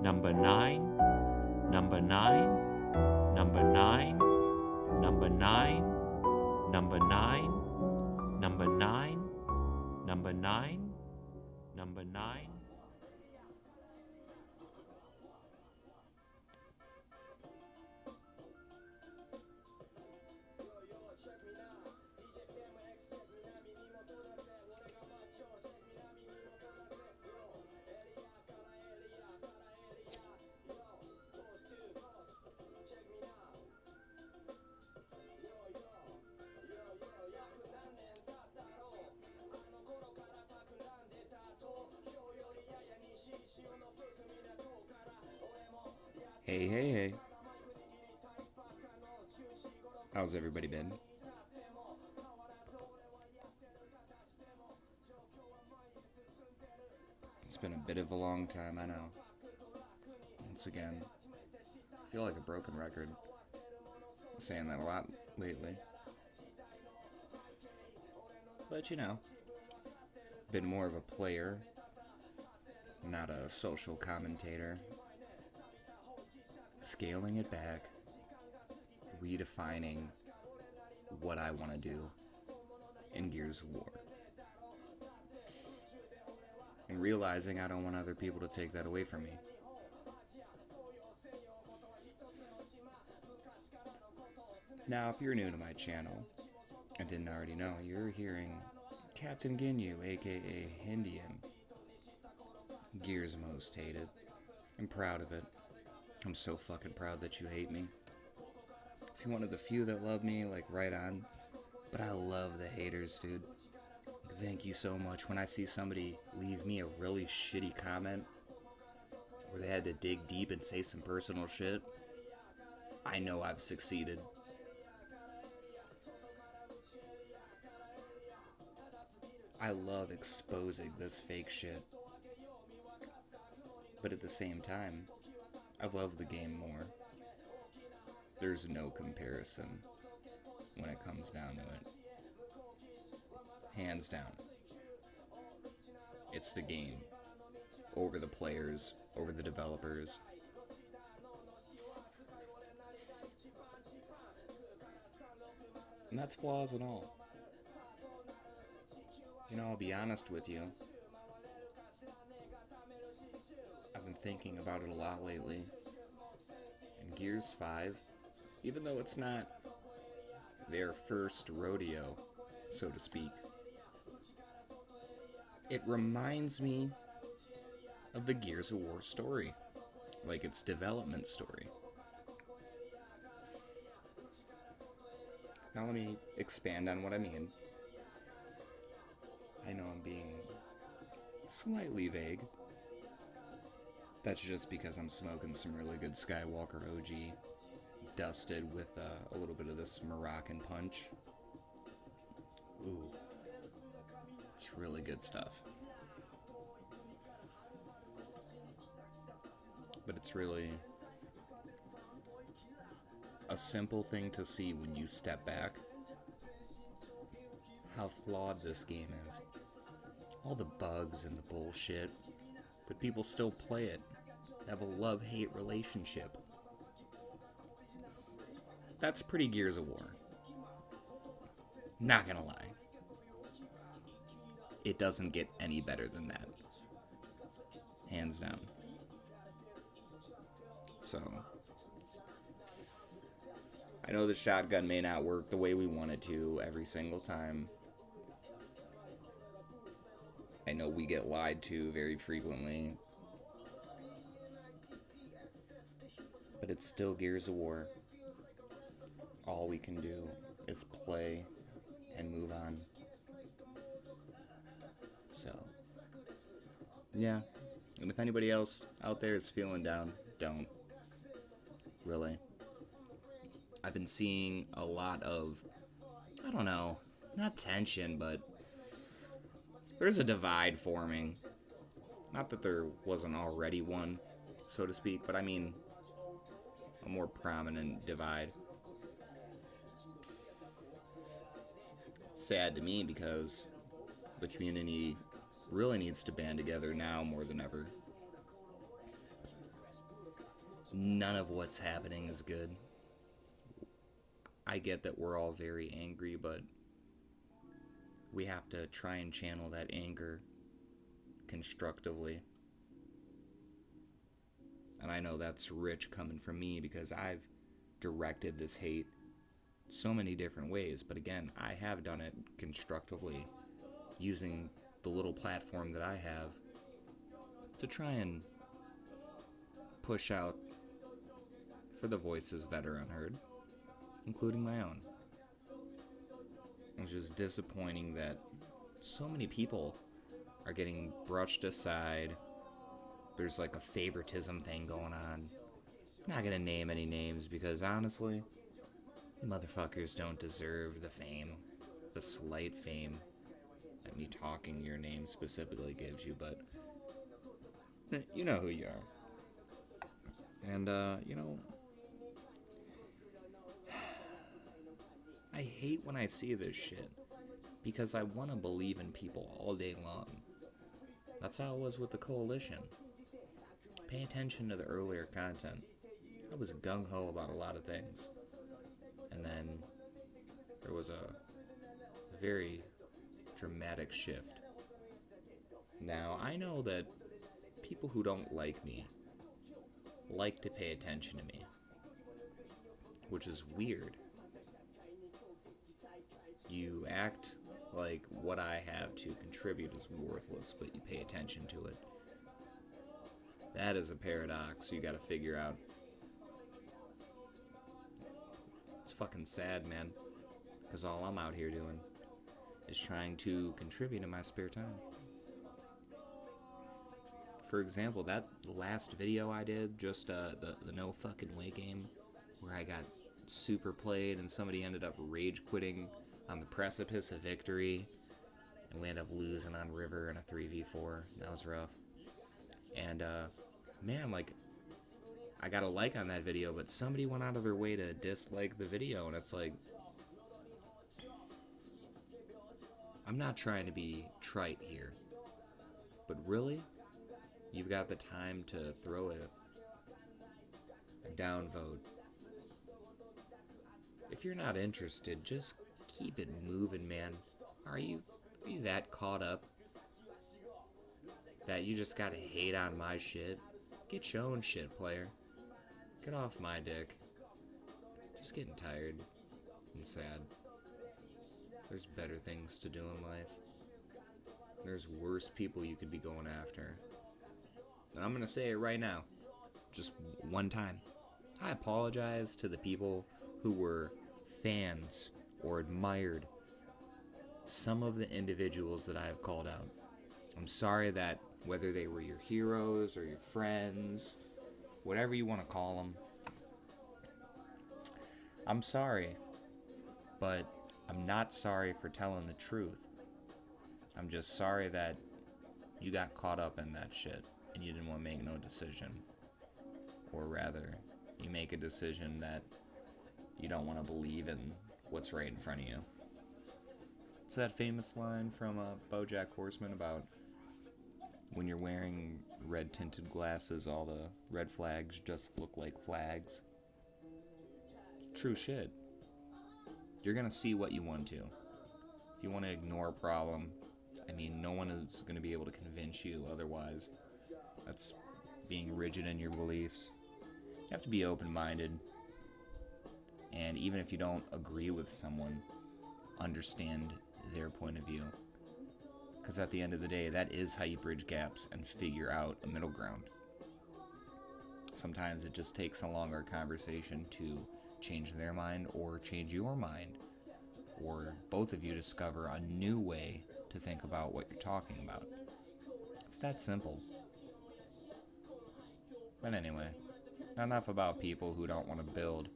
number 9, number 9, number 9, number 9, number 9, number 9, number 9, number 9. Hey, hey, hey. How's everybody been? It's been a bit of a long time, I know. Once again, I feel like a broken record. I'm saying that a lot lately. But you know, been more of a player, not a social commentator. Scaling it back, redefining what I want to do in Gears of War. And realizing I don't want other people to take that away from me. Now, if you're new to my channel and didn't already know, you're hearing Captain Ginyu, aka Indian, Gears most hated. I'm proud of it. I'm so fucking proud that you hate me. If you're one of the few that love me, like, right on. But I love the haters, dude. Thank you so much. When I see somebody leave me a really shitty comment, where they had to dig deep and say some personal shit, I know I've succeeded. I love exposing this fake shit. But at the same time, I love the game more. There's no comparison when it comes down to it. Hands down. It's the game. Over the players, over the developers. And that's flaws and all. You know, I'll be honest with you. I've been thinking about it a lot lately. And Gears 5, even though it's not their first rodeo, so to speak, it reminds me of the Gears of War story, like its development story. Now let me expand on what I mean. I know I'm being slightly vague. That's just because I'm smoking some really good Skywalker OG, dusted with a little bit of this Moroccan punch. Ooh, it's really good stuff. But it's really a simple thing to see when you step back, how flawed this game is. All the bugs and the bullshit, but people still play it. Have a love-hate relationship. That's pretty Gears of War. Not gonna lie. It doesn't get any better than that. Hands down. So, I know the shotgun may not work the way we want it to every single time. I know we get lied to very frequently. But it's still Gears of War. All we can do is play and move on. So, yeah. And if anybody else out there is feeling down, don't. Really. I've been seeing a lot of, I don't know, not tension, but there's a divide forming. Not that there wasn't already one, so to speak, but I mean a more prominent divide. It's sad to me because the community really needs to band together now more than ever. none of what's happening is good. I get that we're all very angry, but we have to try and channel that anger constructively. And I know that's rich coming from me because I've directed this hate so many different ways, but again, I have done it constructively using the little platform that I have to try and push out for the voices that are unheard, including my own. It's just disappointing that so many people are getting brushed aside. There's like a favoritism thing going on. I'm not gonna name any names because honestly, motherfuckers don't deserve the fame, the slight fame that me talking your name specifically gives you, but you know who you are. And, I hate when I see this shit because I want to believe in people all day long. That's how it was with the Coalition. Pay attention to the earlier content. I was gung-ho about a lot of things. And then there was a very dramatic shift. Now, I know that people who don't like me like to pay attention to me, which is weird. You act like what I have to contribute is worthless, but you pay attention to it. That is a paradox you gotta figure out. It's fucking sad, man, because all I'm out here doing is trying to contribute in my spare time. For example, that last video I did, just the no fucking way game, where I got super played and somebody ended up rage quitting on the precipice of victory, and we ended up losing on river in a 3v4. That was rough. And man, like, I got a like on that video, but somebody went out of their way to dislike the video, and it's like, I'm not trying to be trite here, but really, you've got the time to throw a downvote. If you're not interested, just keep it moving, man. Are you that caught up that you just gotta hate on my shit? Get your own shit, player. Get off my dick. Just getting tired and sad. There's better things to do in life. There's worse people you could be going after. And I'm gonna say it right now, just one time. I apologize to the people who were fans or admired some of the individuals that I have called out. I'm sorry that whether they were your heroes or your friends, whatever you want to call them, I'm sorry, but I'm not sorry for telling the truth. I'm just sorry that you got caught up in that shit and you didn't want to make no decision. Or rather, you make a decision that you don't want to believe in what's right in front of you. It's that famous line from BoJack Horseman about when you're wearing red tinted glasses, all the red flags just look like flags. True shit. You're gonna see what you want to. If you want to ignore a problem, I mean, no one is going to be able to convince you otherwise. That's being rigid in your beliefs. You have to be open-minded. And even if you don't agree with someone, understand their point of view. Because at the end of the day, that is how you bridge gaps and figure out a middle ground. Sometimes it just takes a longer conversation to change their mind or change your mind. Or both of you discover a new way to think about what you're talking about. It's that simple. But anyway, not enough about people who don't want to build.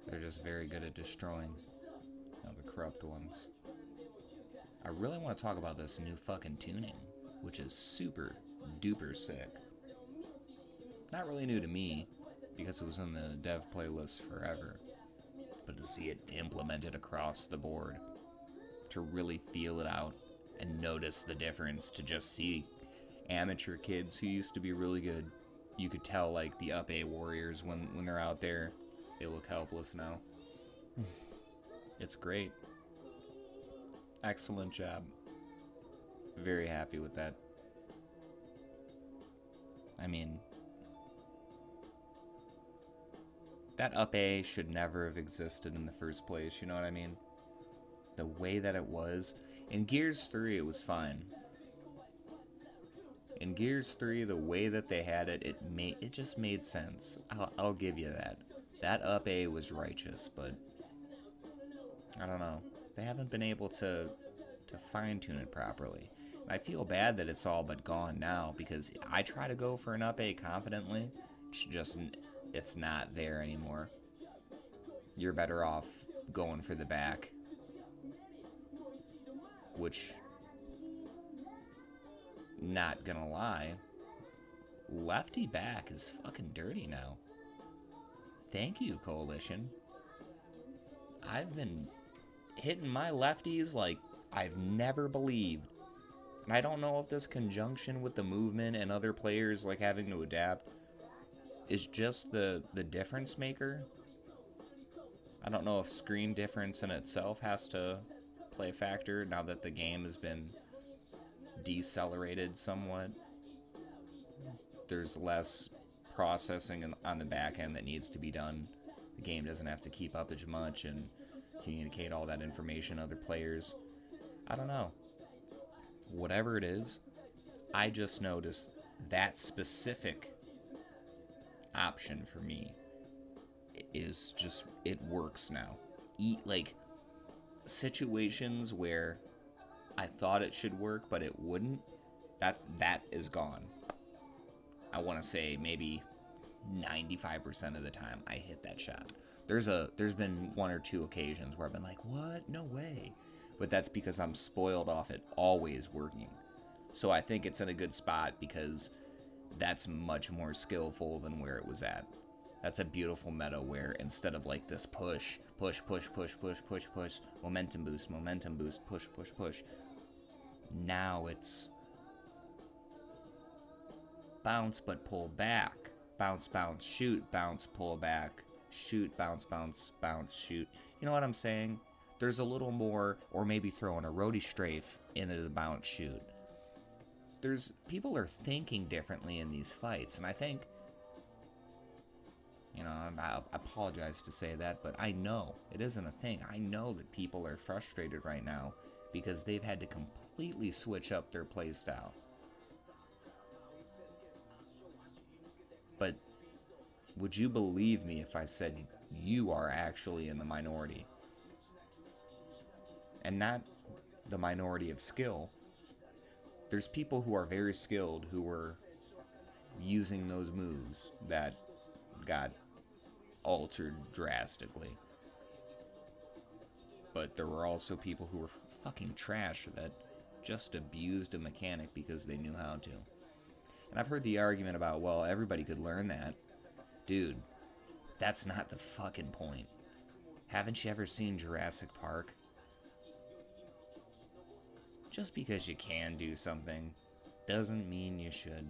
They're just very good at destroying, the corrupt ones. I really want to talk about this new fucking tuning, which is super duper sick. Not really new to me, because it was in the dev playlist forever, but to see it implemented across the board, to really feel it out and notice the difference, to just see amateur kids who used to be really good you could tell, like, the up A warriors, when they're out there, they look helpless now. It's great. Excellent job. Very happy with that. I mean, that up A should never have existed in the first place, you know what I mean? The way that it was. In Gears 3, it was fine. In Gears 3, the way that they had it, it just made sense. I'll give you that. That up A was righteous, but I don't know. They haven't been able to fine-tune it properly. I feel bad that it's all but gone now, because I try to go for an up A confidently. It's not there anymore. You're better off going for the back. Which, not gonna lie, lefty back is fucking dirty now. Thank you, Coalition. I've been hitting my lefties like I've never believed. And I don't know if this conjunction with the movement and other players like having to adapt is just the difference maker. I don't know if screen difference in itself has to play a factor now that the game has been decelerated somewhat. There's less processing on the back end that needs to be done. The game doesn't have to keep up as much and communicate all that information to other players. I don't know. Whatever it is, I just noticed that specific option for me is just, it works now. Like, situations where I thought it should work but it wouldn't, that is gone. I want to say maybe 95% of the time I hit that shot. There's been one or two occasions where I've been like, what? No way. But that's because I'm spoiled off it always working. So I think it's in a good spot because that's much more skillful than where it was at. That's a beautiful meta where instead of like this push, momentum boost, push, now it's bounce but pull back, bounce, shoot, bounce, pull back, shoot, bounce, shoot. You know what I'm saying? There's a little more, or maybe throwing a roadie strafe into the bounce shoot. People are thinking differently in these fights, and I think, I apologize to say that, but I know it isn't a thing. I know that people are frustrated right now because they've had to completely switch up their playstyle. But would you believe me if I said you are actually in the minority? And not the minority of skill. There's people who are very skilled who were using those moves that got altered drastically. But there were also people who were fucking trash that just abused a mechanic because they knew how to. And I've heard the argument about, well, everybody could learn that. Dude, that's not the fucking point. Haven't you ever seen Jurassic Park? Just because you can do something doesn't mean you should.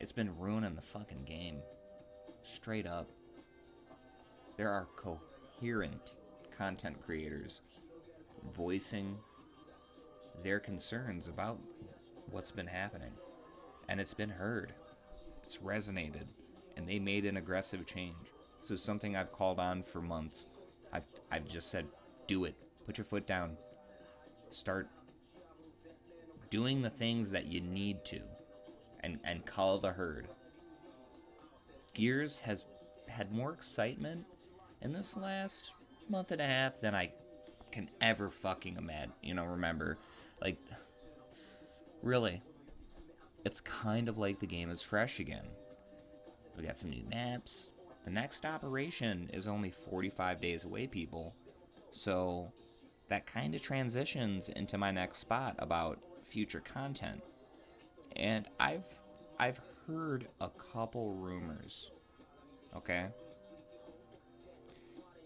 It's been ruining the fucking game. Straight up. There are coherent content creators voicing their concerns about what's been happening. And it's been heard. It's resonated. And they made an aggressive change. This is something I've called on for months. I've just said, do it. Put your foot down. Start doing the things that you need to. And call the herd. Gears has had more excitement in this last month and a half than I can ever fucking imagine. Remember. Like, really. It's kind of like the game is fresh again. We got some new maps. The next operation is only 45 days away, people. So that kind of transitions into my next spot about future content. And I've heard a couple rumors. Okay?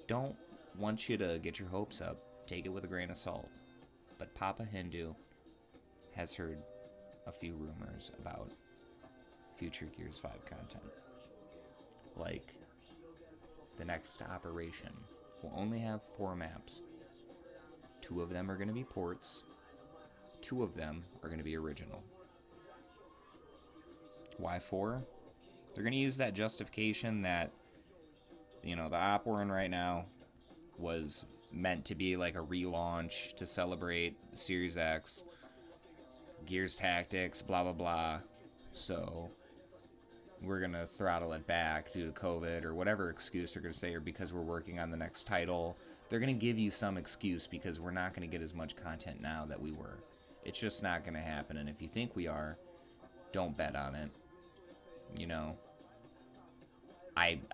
Don't want you to get your hopes up. Take it with a grain of salt. But Papa Hindu has heard a few rumors about future Gears 5 content. Like, the next operation will only have 4 maps. 2 of them are going to be ports. 2 of them are going to be original. Why 4? They're going to use that justification that, the op we're in right now was meant to be like a relaunch to celebrate Series X, Gears Tactics, blah, blah, blah. So we're going to throttle it back due to COVID or whatever excuse they're going to say, or because we're working on the next title. They're going to give you some excuse because we're not going to get as much content now that we were. It's just not going to happen, and if you think we are, don't bet on it.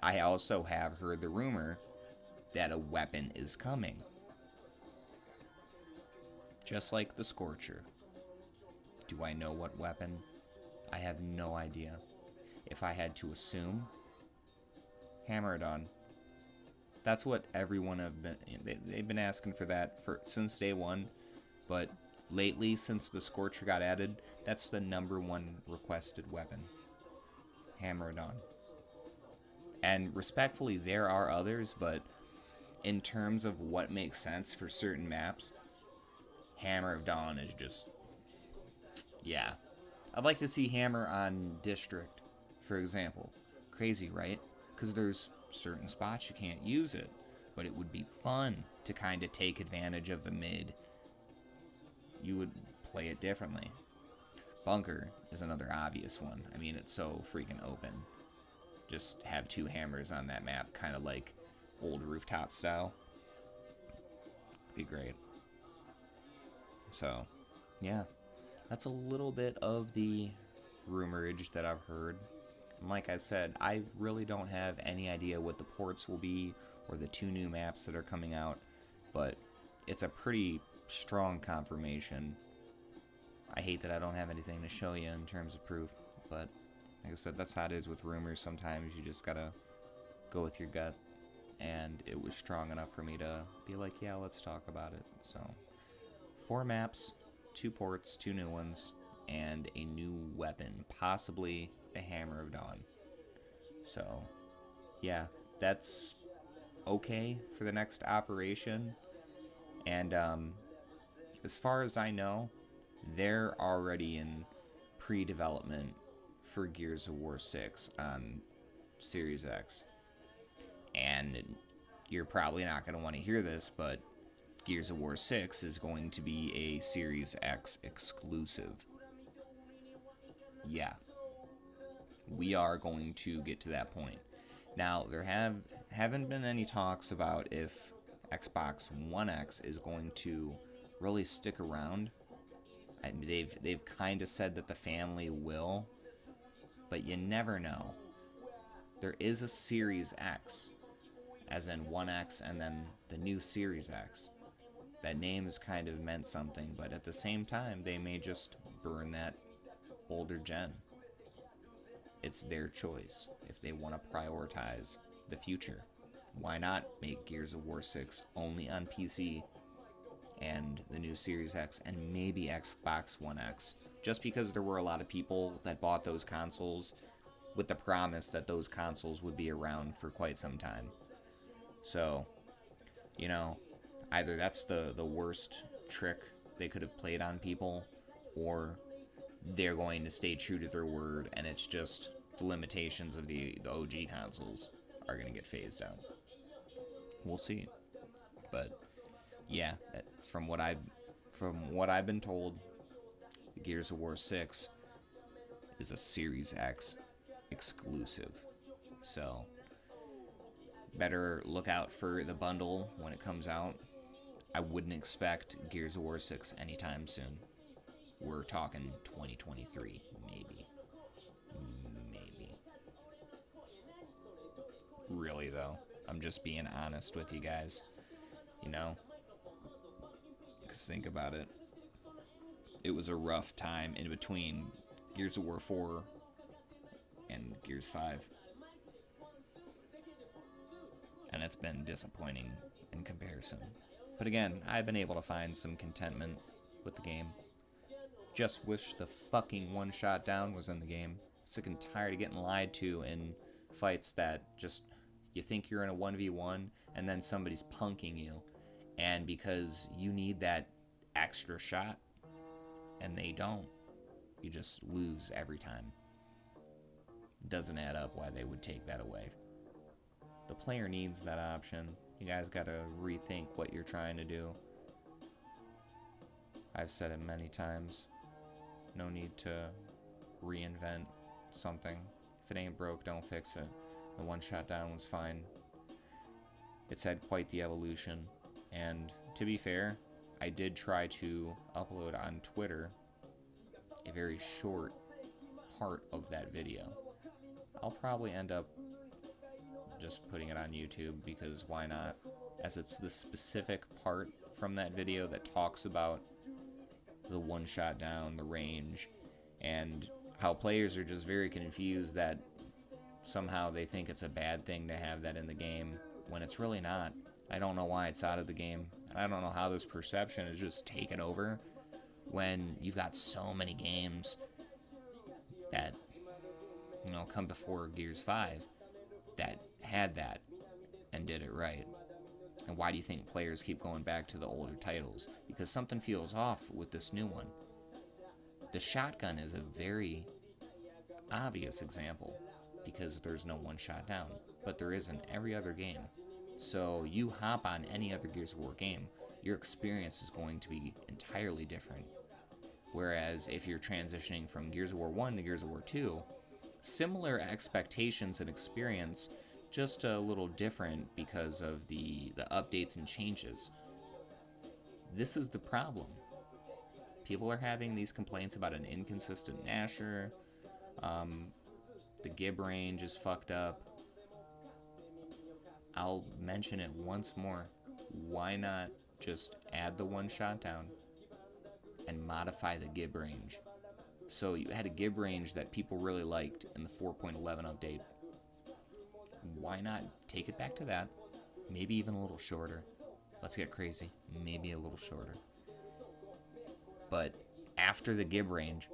I also have heard the rumor that a weapon is coming. Just like the Scorcher. Do I know what weapon? I have no idea. If I had to assume, Hammerodon. That's what everyone they've been asking for that since day one, but lately, since the Scorcher got added, that's the #1 requested weapon. Hammerodon. And respectfully, there are others, but in terms of what makes sense for certain maps, Hammer of Dawn is just, yeah. I'd like to see Hammer on District, for example. Crazy, right? Because there's certain spots you can't use it, but it would be fun to kind of take advantage of the mid. You would play it differently. Bunker is another obvious one. I mean, it's so freaking open. Just have 2 hammers on that map, kind of like old rooftop style. Be great. So, yeah. That's a little bit of the rumorage that I've heard. And like I said, I really don't have any idea what the ports will be or the 2 new maps that are coming out, but it's a pretty strong confirmation. I hate that I don't have anything to show you in terms of proof, but like I said, that's how it is with rumors. Sometimes you just gotta go with your gut, and it was strong enough for me to be like, yeah, let's talk about it. So, 4 maps, 2 ports, 2 new ones, and a new weapon, possibly the Hammer of Dawn. So, yeah, that's okay for the next operation. And as far as I know, they're already in pre-development for Gears of War 6 on Series X. And you're probably not going to want to hear this, but Gears of War 6 is going to be a Series X exclusive. Yeah. We are going to get to that point. Now, there haven't been any talks about if Xbox One X is going to really stick around. They've kind of said that the family will, but you never know. There is a Series X, as in 1X and then the new Series X. That name has kind of meant something, but at the same time, they may just burn that older gen. It's their choice if they want to prioritize the future. Why not make Gears of War 6 only on PC and the new Series X and maybe Xbox One X? Just because there were a lot of people that bought those consoles with the promise that those consoles would be around for quite some time. So, either that's the worst trick they could have played on people, or they're going to stay true to their word, and it's just the limitations of the OG consoles are going to get phased out. We'll see. But yeah, from what I've been told, Gears of War 6 is a Series X exclusive. So better look out for the bundle when it comes out. I wouldn't expect Gears of War 6 anytime soon. We're talking 2023, maybe. Really, though, I'm just being honest with you guys. Because think about it. It was a rough time in between Gears of War 4 and Gears 5. And it's been disappointing in comparison. But again, I've been able to find some contentment with the game. Just wish the fucking one shot down was in the game. Sick and tired of getting lied to in fights that just you think you're in a 1v1 and then somebody's punking you. And because you need that extra shot and they don't, you just lose every time. It doesn't add up why they would take that away. The player needs that option. You guys gotta rethink what you're trying to do. I've said it many times. No need to reinvent something. If it ain't broke, don't fix it. The one shot down was fine. It's had quite the evolution. And to be fair, I did try to upload on Twitter a very short part of that video. I'll probably end up just putting it on YouTube, because why not? As it's the specific part from that video that talks about the one shot down, the range, and how players are just very confused that somehow they think it's a bad thing to have that in the game when it's really not. I don't know why it's out of the game. I don't know how this perception is just taken over when you've got so many games that, you know, come before Gears 5 that had that and did it right. And why do you think players keep going back to the older titles? Because something feels off with this new one. The shotgun is a very obvious example, because there's no one shot down, but there is in every other game. So you hop on any other Gears of War game, your experience is going to be entirely different. Whereas if you're transitioning from Gears of War 1 to Gears of War 2, similar expectations and experience, just a little different because of the updates and changes. This is the problem. People are having these complaints about an inconsistent Nasher. The gib range is fucked up. I'll mention it once more. Why not just add the one shot down and modify the gib range? So you had a gib range that people really liked in the 4.11 update. Why not take it back to that? Maybe even a little shorter. Let's get crazy. Maybe a little shorter. But after the gib range,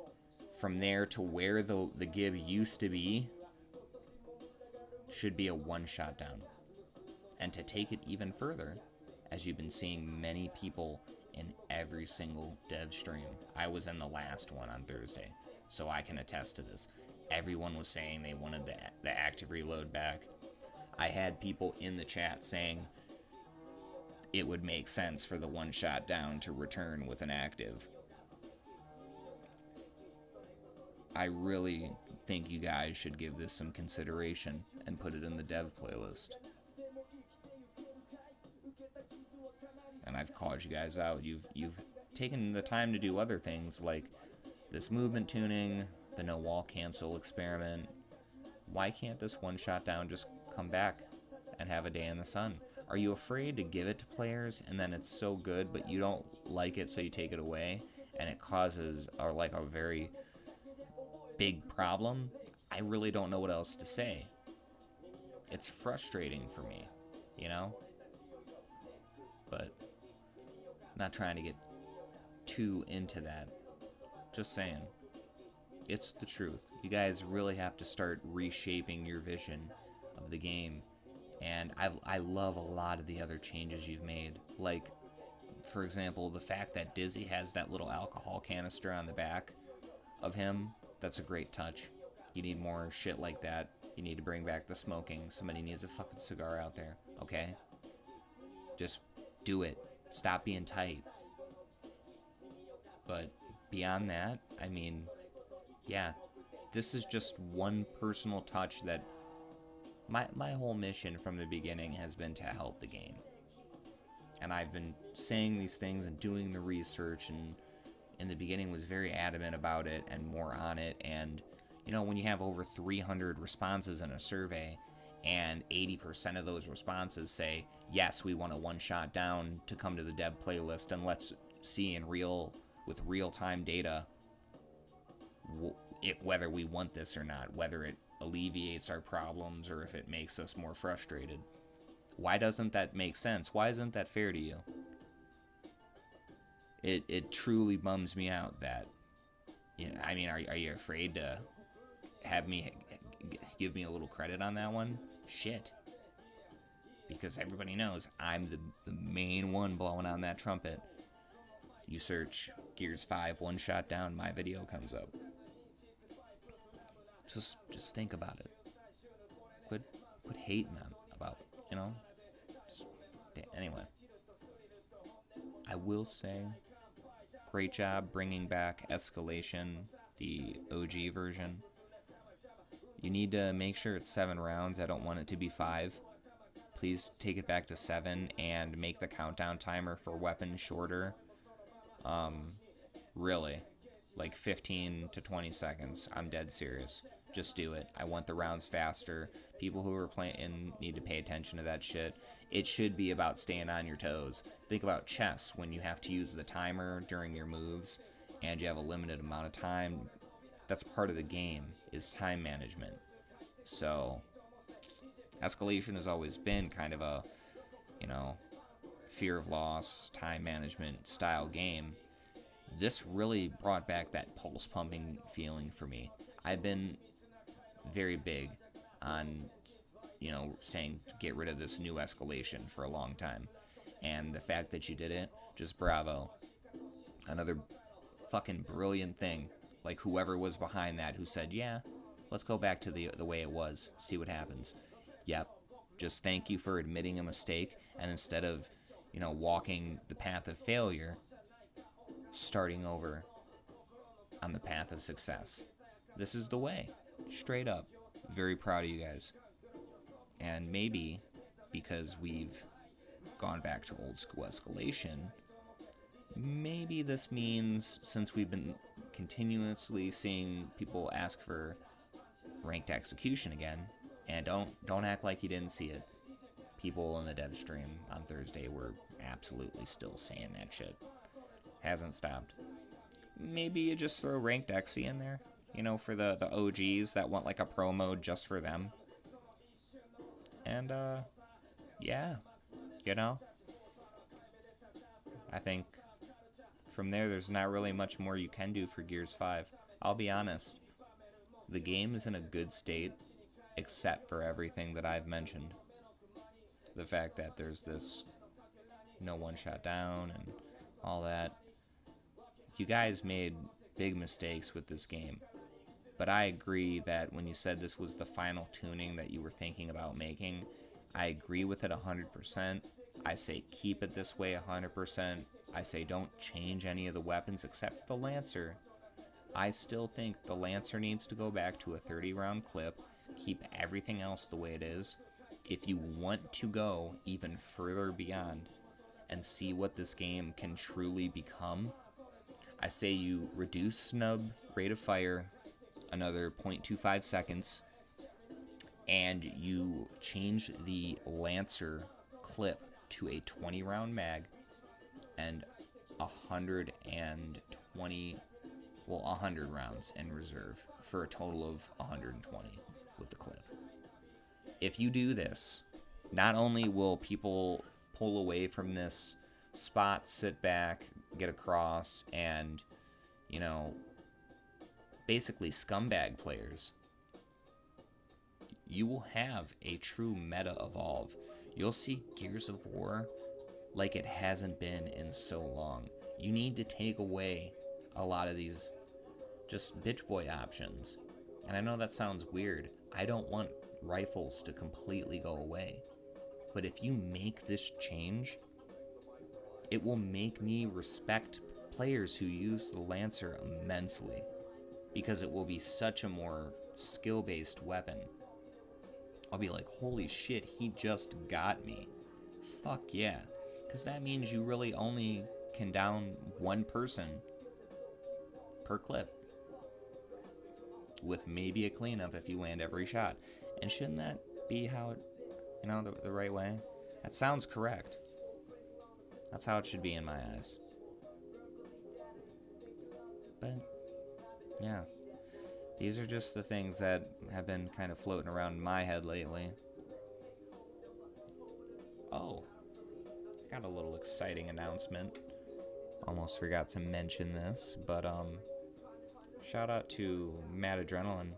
from there to where the gib used to be, should be a one shot down. And to take it even further, as you've been seeing many people in every single dev stream. I was in the last one on Thursday, so I can attest to this. Everyone was saying they wanted the active reload back. I had people in the chat saying it would make sense for the one shot down to return with an active. I really think you guys should give this some consideration and put it in the dev playlist. And I've called you guys out. You've taken the time to do other things like this movement tuning, the no wall cancel experiment. Why can't this one shot down just come back and have a day in the sun? Are you afraid to give it to players and then it's so good but you don't like it, so you take it away and it causes a very big problem? I really don't know what else to say. It's frustrating for me, you know? But I'm not trying to get too into that. Just saying. It's the truth. You guys really have to start reshaping your vision of the game. And I love a lot of the other changes you've made. Like, for example, the fact that Dizzy has that little alcohol canister on the back of him. That's a great touch. You need more shit like that. You need to bring back the smoking. Somebody needs a fucking cigar out there, okay? Just do it. Stop being tight. But beyond that, I mean, yeah, this is just one personal touch that my whole mission from the beginning has been to help the game. And I've been saying these things and doing the research, and in the beginning was very adamant about it and more on it. And, you know, when you have over 300 responses in a survey and 80% of those responses say, yes, we want a one-shot down to come to the dev playlist, and let's see with real-time data whether we want this or not, whether it alleviates our problems or if it makes us more frustrated. Why doesn't that make sense? Why isn't that fair to you? It truly bums me out that, you know, I mean, are you afraid to have me give me a little credit on that one, shit. Because everybody knows I'm the main one blowing on that trumpet. You search Gears 5 one shot down, my video comes up. Just think about it. Quit hating about, you know? Anyway. I will say, great job bringing back Escalation, the OG version. You need to make sure it's 7 rounds. I don't want it to be 5. Please take it back to 7 and make the countdown timer for weapons shorter. Really, like 15 to 20 seconds. I'm dead serious. Just do it. I want the rounds faster. People who are playing need to pay attention to that shit. It should be about staying on your toes. Think about chess when you have to use the timer during your moves and you have a limited amount of time. That's part of the game, is time management. So, Escalation has always been kind of a, you know, fear of loss, time management style game. This really brought back that pulse pumping feeling for me. I've been very big on, you know, saying get rid of this new Escalation for a long time. And the fact that you did it, just bravo. Another fucking brilliant thing. Like whoever was behind that who said, yeah, let's go back to the way it was, see what happens. Yep, just thank you for admitting a mistake, and instead of, you know, walking the path of failure, starting over on the path of success. This is the way, straight up. Very proud of you guys. And maybe because we've gone back to old school Escalation, maybe this means, since we've been continuously seeing people ask for ranked execution again, and don't act like you didn't see it. People in the dev stream on Thursday were absolutely still saying that shit. Hasn't stopped. Maybe you just throw ranked Exy in there, you know, for the OGs that want like a pro mode just for them. And yeah, you know, I think from there's not really much more you can do for Gears 5. I'll be honest, the game is in a good state, except for everything that I've mentioned. The fact that there's this no one shot down and all that. You guys made big mistakes with this game. But I agree that when you said this was the final tuning that you were thinking about making, I agree with it 100%. I say keep it this way 100%. I say don't change any of the weapons except the Lancer. I still think the Lancer needs to go back to a 30-round clip. Keep everything else the way it is. If you want to go even further beyond and see what this game can truly become, I say you reduce snub rate of fire another 0.25 seconds, and you change the Lancer clip to a 20-round mag and 100 rounds in reserve for a total of 120 with the clip. If you do this, not only will people pull away from this spot, sit back, get across, and, you know, basically scumbag players, you will have a true meta evolve. You'll see Gears of War like it hasn't been in so long. You need to take away a lot of these just bitch boy options. And I know that sounds weird. I don't want rifles to completely go away. But if you make this change, it will make me respect players who use the Lancer immensely, because it will be such a more skill-based weapon. I'll be like, holy shit, he just got me. Fuck yeah. Because that means you really only can down one person per clip, with maybe a cleanup if you land every shot. And shouldn't that be how it, you know, the right way? That sounds correct. That's how it should be in my eyes. But, yeah. These are just the things that have been kind of floating around in my head lately. Oh. Got a little exciting announcement. Almost forgot to mention this, but, shout out to Mad Adrenaline.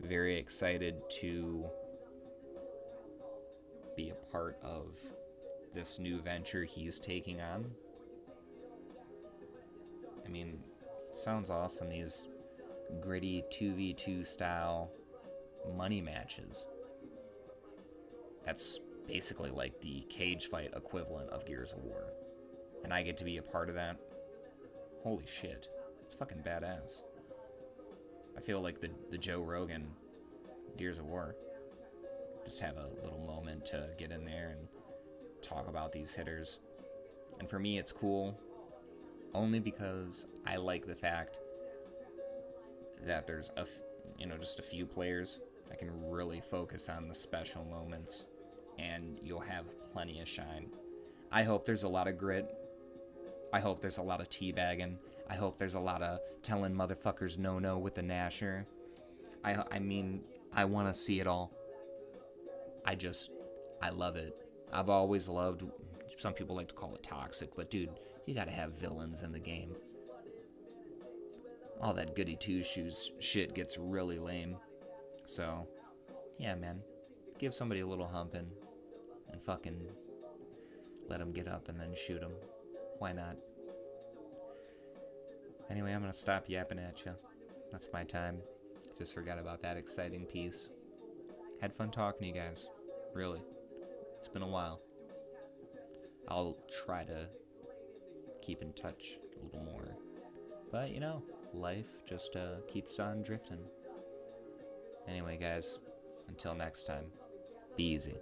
very excited to be a part of this new venture he's taking on. I mean, sounds awesome, these gritty 2v2 style money matches. That's basically like the cage fight equivalent of Gears of War. And I get to be a part of that. Holy shit. It's fucking badass. I feel like the Joe Rogan Gears of War. Just have a little moment to get in there and talk about these hitters. And for me, it's cool only because I like the fact that there's just a few players. I can really focus on the special moments, and you'll have plenty of shine. I hope there's a lot of grit. I hope there's a lot of teabagging. I hope there's a lot of telling motherfuckers no with the Nasher. I mean, I want to see it all. I love it. I've always loved, some people like to call it toxic, but dude, you gotta have villains in the game. All that goody two-shoes shit gets really lame. So, yeah, man. Give somebody a little humping and fucking let them get up and then shoot them. Why not? Anyway, I'm gonna stop yapping at you. That's my time. Just forgot about that exciting piece. Had fun talking to you guys. Really. It's been a while. I'll try to keep in touch a little more. But, life just keeps on drifting. Anyway, guys, until next time, be easy.